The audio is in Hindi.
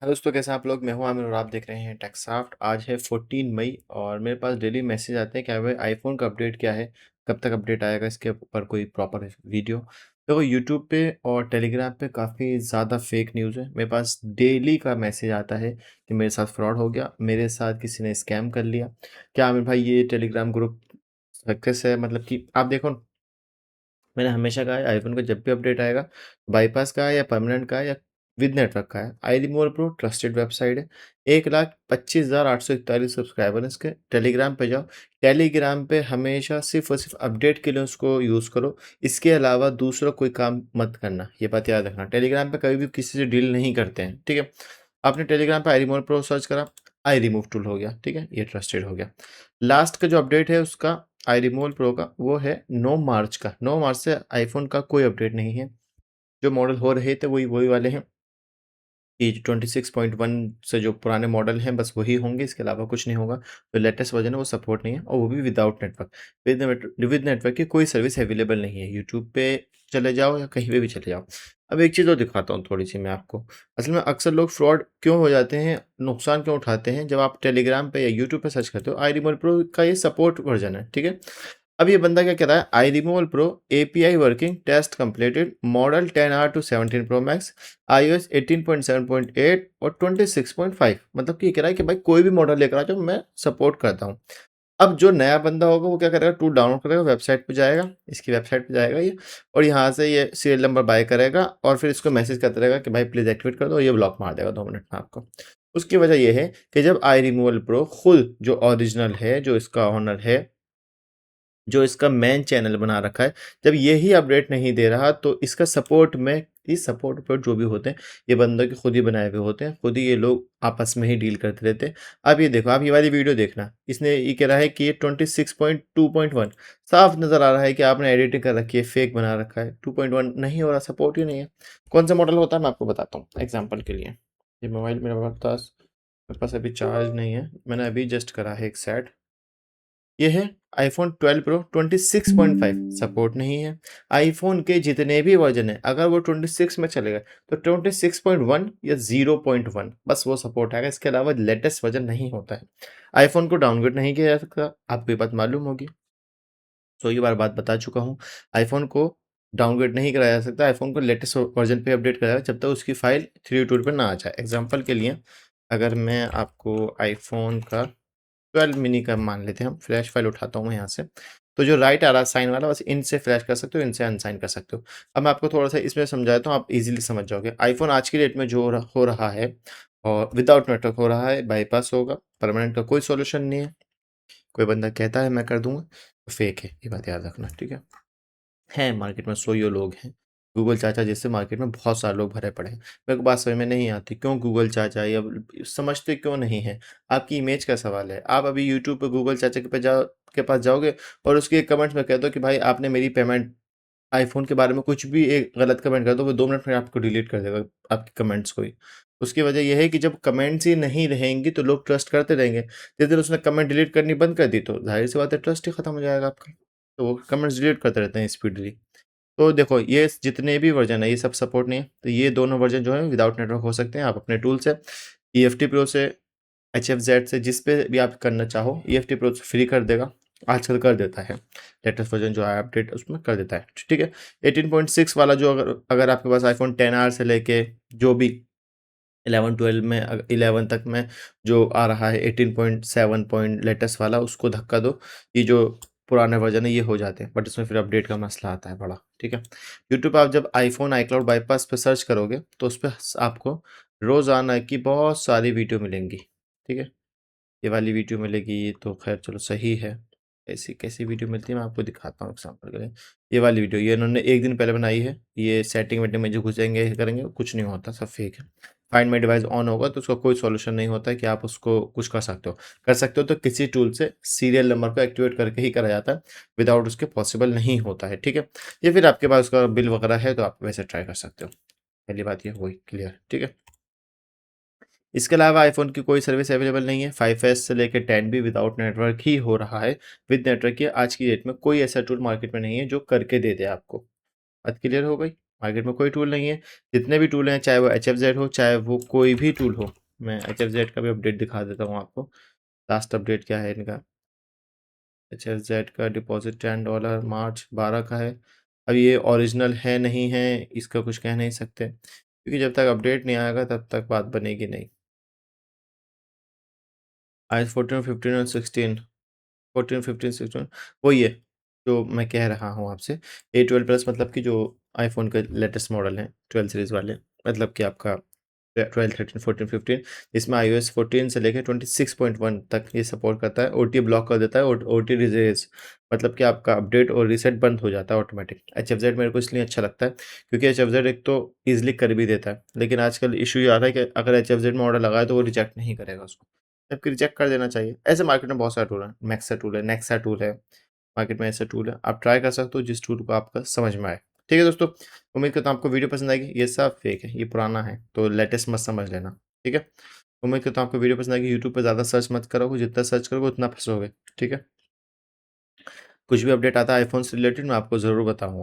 हेलो दोस्तों, कैसे हैं आप लोग। मैं हूं आमिर और आप देख रहे हैं टेकसॉफ्ट। आज है 14 मई और मेरे पास डेली मैसेज आते हैं क्या भाई आईफोन का अपडेट क्या है, कब तक अपडेट आएगा, इसके ऊपर कोई प्रॉपर वीडियो। तो यूट्यूब पे और टेलीग्राम पे काफ़ी ज़्यादा फेक न्यूज़ है। मेरे पास डेली का मैसेज आता है कि मेरे साथ फ्रॉड हो गया, मेरे साथ किसी ने स्कैम कर लिया। क्या आमिर भाई ये टेलीग्राम ग्रुप सक्सेस है? मतलब कि आप देखो, मैंने हमेशा कहा है आईफोन का जब भी अपडेट आएगा, बाईपास का है या परमानेंट का है या विद नेटवर्क का है, AI removal pro trusted website है। 1,25,841 सब्सक्राइबर हैं इसके। टेलीग्राम पे जाओ, टेलीग्राम पे हमेशा सिर्फ और सिर्फ अपडेट के लिए उसको यूज़ करो। इसके अलावा दूसरा कोई काम मत करना, ये बात याद रखना। टेलीग्राम पे कभी भी किसी से डील नहीं करते हैं, ठीक है। आपने टेलीग्राम पे आई रिमूवल प्रो सर्च करा, आई रिमूव टूल हो गया, ठीक है, ये ट्रस्टेड हो गया। लास्ट का जो अपडेट है उसका आई रिमूवल प्रो का, वो है 9 मार्च का। 9 मार्च से आईफोन का कोई अपडेट नहीं है। जो मॉडल हो रहे थे वही वही वाले हैं कि 26.1 से जो पुराने मॉडल हैं बस वही होंगे, इसके अलावा कुछ नहीं होगा। जो लेटेस्ट वर्जन है वो सपोर्ट नहीं है और वो भी विदाउट नेटवर्क। विद नेटवर्क की कोई सर्विस अवेलेबल नहीं है। यूट्यूब पे चले जाओ या कहीं पे भी चले जाओ। अब एक चीज़ और दिखाता हूँ थोड़ी सी मैं आपको। असल में अक्सर लोग फ्रॉड क्यों हो जाते हैं, नुकसान क्यों उठाते हैं, जब आप टेलीग्राम पे या यूट्यूब पे सर्च करते हो आई रिमूवल प्रो का ये सपोर्ट वर्जन है, ठीक है। अब ये बंदा क्या कह रहा है, AI removal pro API working test completed model 10R to 17 pro max iOS 18.7.8 और 26.5। मतलब कि ये कह रहा है कि भाई कोई भी मॉडल लेकर आ जाओ, मैं सपोर्ट करता हूँ। अब जो नया बंदा होगा वो क्या करेगा, टूल डाउनलोड करेगा, वेबसाइट पे जाएगा, इसकी वेबसाइट पे जाएगा ये, और यहाँ से ये सीरियल नंबर बाय करेगा और फिर इसको मैसेज करता रहेगा कि भाई प्लीज़ एक्टिवेट कर दो, ये ब्लॉक मार देगा 2 मिनट में आपको। उसकी वजह ये है कि जब आई रिमूवल प्रो खुद जो ओरिजिनल है, जो इसका ऑनर है, जो इसका मेन चैनल बना रखा है, जब यही अपडेट नहीं दे रहा तो इसका सपोर्ट में, इस सपोर्ट पर जो भी होते हैं ये बंदों के खुद ही बनाए हुए होते हैं, खुद ही ये लोग आपस में ही डील करते रहते हैं। अब ये देखो, आप ये वाली वीडियो देखना, इसने ये कह रहा है कि ये 26.2.1 साफ नज़र आ रहा है कि आपने एडिटिंग कर रखी है, फेक बना रखा है। 2.1 नहीं हो रहा, सपोर्ट ही नहीं है। कौन सा मॉडल होता है मैं आपको बताता हूँ एग्जाम्पल के लिए। ये मोबाइल मेरे पास अभी चार्ज नहीं है, मैंने अभी जस्ट करा है एक सेट। ये है आईफोन 12 प्रो 26.5, सपोर्ट नहीं है। आईफोन के जितने भी वर्जन है अगर वो 26 में चलेगा तो 26.1 या 0.1 बस वो सपोर्ट आएगा, इसके अलावा लेटेस्ट वर्जन नहीं होता है। आईफोन को डाउनग्रेड नहीं किया जा सकता, आपको ये बात मालूम होगी। तो ये बात बता चुका हूँ। आईफोन को डाउनग्रेड नहीं कराया जा सकता, आईफोन को लेटेस्ट वर्जन पे अपडेट कराया जब तक उसकी फाइल 3 टूल पर ना आ जाए। एग्जाम्पल के लिए अगर मैं आपको आईफोन का 12 मिनी का मान लेते हैं, हम फ्लैश फाइल उठाता हूँ मैं यहाँ से। तो जो राइट आ रहा है साइन वाला, बस इनसे फ्लैश कर सकते हो, इनसे अनसाइन कर सकते हो। अब मैं आपको थोड़ा सा इसमें समझाता हूँ, आप इजीली समझ जाओगे। आईफोन आज की डेट में जो हो रहा है और विदाउट नेटवर्क हो रहा है, बाईपास होगा, परमानेंट का कोई सॉल्यूशन नहीं है। कोई बंदा कहता है मैं कर दूंगा तो फेक है, ये बात याद रखना, ठीक है मार्केट में सौ लोग हैं। गूगल चाचा जैसे मार्केट में बहुत सारे लोग भरे पड़े हैं। मेरे को बात समझ में नहीं आती क्यों गूगल चाचा, या समझते क्यों नहीं है। आपकी इमेज का सवाल है। आप अभी यूट्यूब पे गूगल चाचा के पास जाओगे और उसके कमेंट्स में कह दो कि भाई आपने मेरी पेमेंट, आईफोन के बारे में कुछ भी एक गलत कमेंट कर दो, वो 2 मिनट में आपको डिलीट कर देगा आपके कमेंट्स को ही। उसकी वजह यह है कि जब कमेंट्स ही नहीं रहेंगी तो लोग ट्रस्ट करते रहेंगे। जिस दिन उसने कमेंट डिलीट करनी बंद कर दी तो जाहिर सी बात है ट्रस्ट ही खत्म हो जाएगा आपका। तो वो कमेंट्स डिलीट करते रहते हैं स्पीडली। तो देखो ये जितने भी वर्जन है ये सब सपोर्ट नहीं है, तो ये दोनों वर्जन जो है विदाउट नेटवर्क हो सकते हैं। आप अपने टूल से, EFT प्रो से, HFZ से, जिस पे भी आप करना चाहो, EFT प्रो फ्री कर देगा, आजकल कर देता है। लेटेस्ट वर्जन जो है अपडेट उसमें कर देता है, ठीक है। 18.6 वाला जो अगर अगर आपके पास आईफोन 10R से लेके जो भी 11 12 में 11 तक में जो आ रहा है 18.7 पॉइंट लेटेस्ट वाला, उसको धक्का दो। ये जो पुराने वर्जन है ये हो जाते हैं, बट इसमें फिर अपडेट का मसला आता है बड़ा, ठीक है। यूट्यूब आप जब आईफोन iCloud बाईपास पे सर्च करोगे तो उस पर आपको रोज़ाना की बहुत सारी वीडियो मिलेंगी, ठीक है। ये वाली वीडियो मिलेगी तो खैर चलो सही है। ऐसी कैसी वीडियो मिलती है मैं आपको दिखाता हूँ एग्जाम्पल के लिए। ये वाली वीडियो ये इन्होंने एक दिन पहले बनाई है। ये सेटिंग वेटिंग में जो घुसेंगे करेंगे कुछ नहीं होता, सब फेक है। फाइंड माई डिवाइस ऑन होगा तो उसका कोई सॉल्यूशन नहीं होता है कि आप उसको कुछ कर सकते हो। कर सकते हो तो किसी टूल से सीरियल नंबर को एक्टिवेट करके ही करा जाता है, विदाउट उसके पॉसिबल नहीं होता है, ठीक है। या फिर आपके पास उसका बिल वगैरह है तो आप वैसे ट्राई कर सकते हो। पहली बात ये हुई क्लियर, ठीक है। इसके अलावा आईफोन की कोई सर्विस अवेलेबल नहीं है। 5S से लेकर 10 भी विदाउट नेटवर्क ही हो रहा है। विद नेटवर्क की आज की डेट में कोई ऐसा टूल मार्केट में नहीं है जो करके दे दे आपको। बात क्लियर हो गई। मार्केट में कोई टूल नहीं है। जितने भी टूल हैं, चाहे वो HFZ हो, चाहे वो कोई भी टूल हो, मैं HFZ का भी अपडेट दिखा देता हूँ आपको। लास्ट अपडेट क्या है इनका? HFZ का डिपॉजिट $10 मार्च 12 का है। अब ये ओरिजिनल है नहीं है, इसका कुछ कह नहीं सकते, क्योंकि जब तक अपडेट नहीं आएगा तब तक बात बनेगी नहीं। आज 14, 15 और 16, 14, 15, 16 वही है जो मैं कह रहा हूँ आपसे। A12 प्लस मतलब कि जो आईफोन के लेटेस्ट मॉडल हैं 12 सीरीज़ वाले, मतलब कि आपका 12, 13, 14, 15, इसमें iOS 14 से लेकर 26.1 तक ये सपोर्ट करता है। OT ब्लॉक कर देता है और OT रिजेज, मतलब कि आपका अपडेट और रीसेट बंद हो जाता है ऑटोमेटिक। HFZ मेरे को इसलिए अच्छा लगता है क्योंकि HFZ एक तो ईजिली कर भी देता है, लेकिन आजकल इशू ये आ रहा है कि अगर HFZ में ऑर्डर लगाए तो वो रिजेक्ट नहीं करेगा उसको, जबकि रिजेक्ट कर देना चाहिए। ऐसे मार्केट में बहुत सारे टूल हैं, मैक्सा टूल है, नेक्सा टूल है, मार्केट में ऐसा टूल है, आप ट्राई कर सकते हो जिस टूल को आपका समझ में आए। ठीक है दोस्तों, उम्मीद करता हूँ आपको वीडियो पसंद आएगी। ये सब फेक है, ये पुराना है, तो लेटेस्ट मत समझ लेना। ठीक है, उम्मीद करता हूँ आपको वीडियो पसंद आएगी। यूट्यूब पर ज़्यादा सर्च मत करोगे, जितना सर्च करोगे उतना फंसोगे। ठीक है, कुछ भी अपडेट आता है आईफोन से रिलेटेड मैं आपको ज़रूर बताऊँगा।